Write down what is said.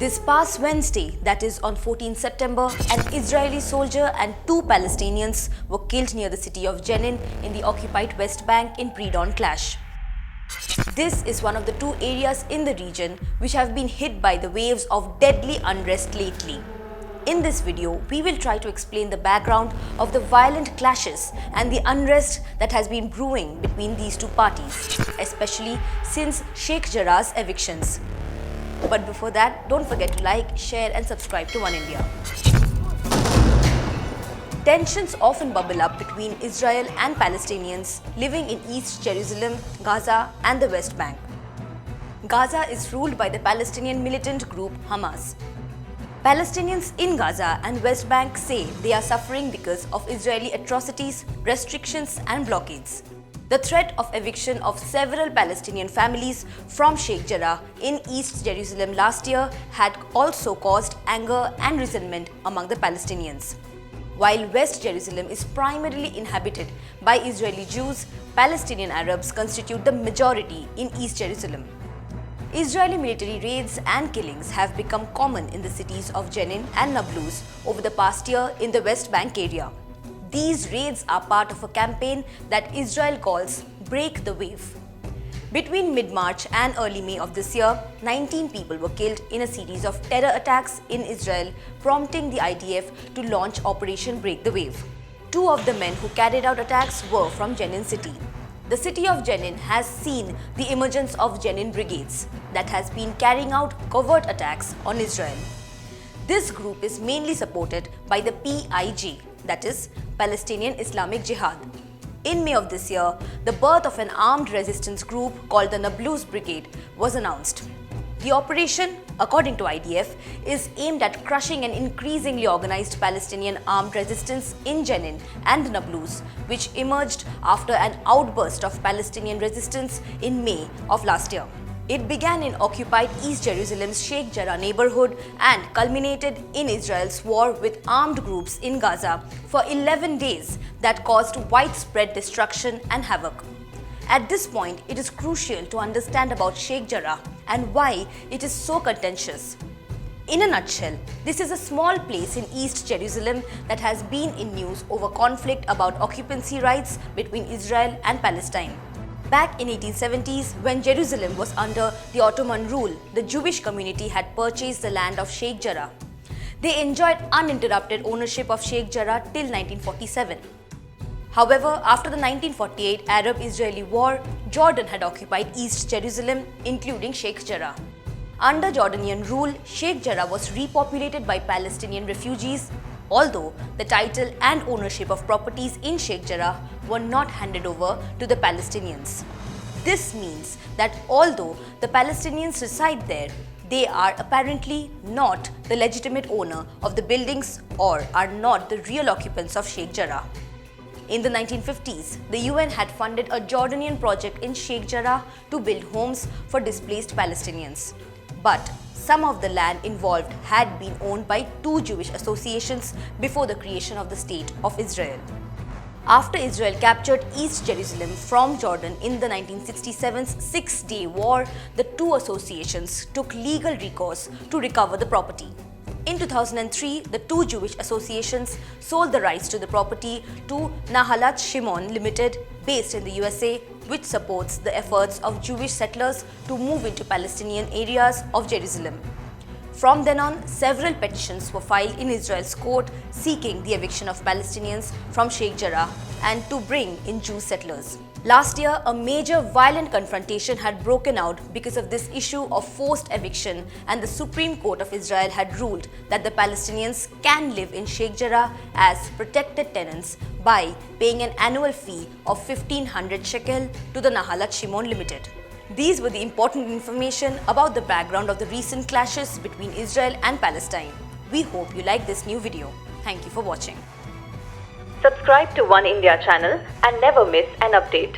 This past Wednesday, that is on 14 September, an Israeli soldier and 2 Palestinians were killed near the city of Jenin in the occupied West Bank in pre-dawn clash. This is one of the 2 areas in the region which have been hit by the waves of deadly unrest lately. In this video, we will try to explain the background of the violent clashes and the unrest that has been brewing between these 2 parties, especially since Sheikh Jarrah's evictions. But before that, don't forget to like, share and subscribe to Oneindia. Tensions often bubble up between Israel and Palestinians living in East Jerusalem, Gaza and the West Bank. Gaza is ruled by the Palestinian militant group Hamas. Palestinians in Gaza and West Bank say they are suffering because of Israeli atrocities, restrictions and blockades. The threat of eviction of several Palestinian families from Sheikh Jarrah in East Jerusalem last year had also caused anger and resentment among the Palestinians. While West Jerusalem is primarily inhabited by Israeli Jews, Palestinian Arabs constitute the majority in East Jerusalem. Israeli military raids and killings have become common in the cities of Jenin and Nablus over the past year in the West Bank area. These raids are part of a campaign that Israel calls Break the Wave. Between mid-March and early May of this year, 19 people were killed in a series of terror attacks in Israel, prompting the IDF to launch Operation Break the Wave. 2 of the men who carried out attacks were from Jenin city. The city of Jenin has seen the emergence of Jenin brigades that has been carrying out covert attacks on Israel. This group is mainly supported by the PIJ, that is, Palestinian Islamic Jihad. In May of this year, the birth of an armed resistance group called the Nablus Brigade was announced. The operation, according to IDF, is aimed at crushing an increasingly organized Palestinian armed resistance in Jenin and Nablus, which emerged after an outburst of Palestinian resistance in May of last year. It began in occupied East Jerusalem's Sheikh Jarrah neighborhood and culminated in Israel's war with armed groups in Gaza for 11 days that caused widespread destruction and havoc. At this point, it is crucial to understand about Sheikh Jarrah and why it is so contentious. In a nutshell, this is a small place in East Jerusalem that has been in news over conflict about occupancy rights between Israel and Palestine. Back in 1870s, when Jerusalem was under the Ottoman rule, the Jewish community had purchased the land of Sheikh Jarrah. They enjoyed uninterrupted ownership of Sheikh Jarrah till 1947. However, after the 1948 Arab-Israeli war, Jordan had occupied East Jerusalem, including Sheikh Jarrah. Under Jordanian rule, Sheikh Jarrah was repopulated by Palestinian refugees, although the title and ownership of properties in Sheikh Jarrah were not handed over to the Palestinians. This means that although the Palestinians reside there, they are apparently not the legitimate owner of the buildings or are not the real occupants of Sheikh Jarrah. In the 1950s, the UN had funded a Jordanian project in Sheikh Jarrah to build homes for displaced Palestinians. But some of the land involved had been owned by 2 Jewish associations before the creation of the State of Israel. After Israel captured East Jerusalem from Jordan in the 1967's Six-Day War, the 2 associations took legal recourse to recover the property. In 2003, the 2 Jewish associations sold the rights to the property to Nahalat Shimon Limited, based in the USA, which supports the efforts of Jewish settlers to move into Palestinian areas of Jerusalem. From then on, several petitions were filed in Israel's court seeking the eviction of Palestinians from Sheikh Jarrah and to bring in Jew settlers. Last year, a major violent confrontation had broken out because of this issue of forced eviction, and the Supreme Court of Israel had ruled that the Palestinians can live in Sheikh Jarrah as protected tenants by paying an annual fee of 1500 shekel to the Nahalat Shimon Limited. These were the important information about the background of the recent clashes between Israel and Palestine. We hope you like this new video. Thank you for watching. Subscribe to Oneindia channel and never miss an update.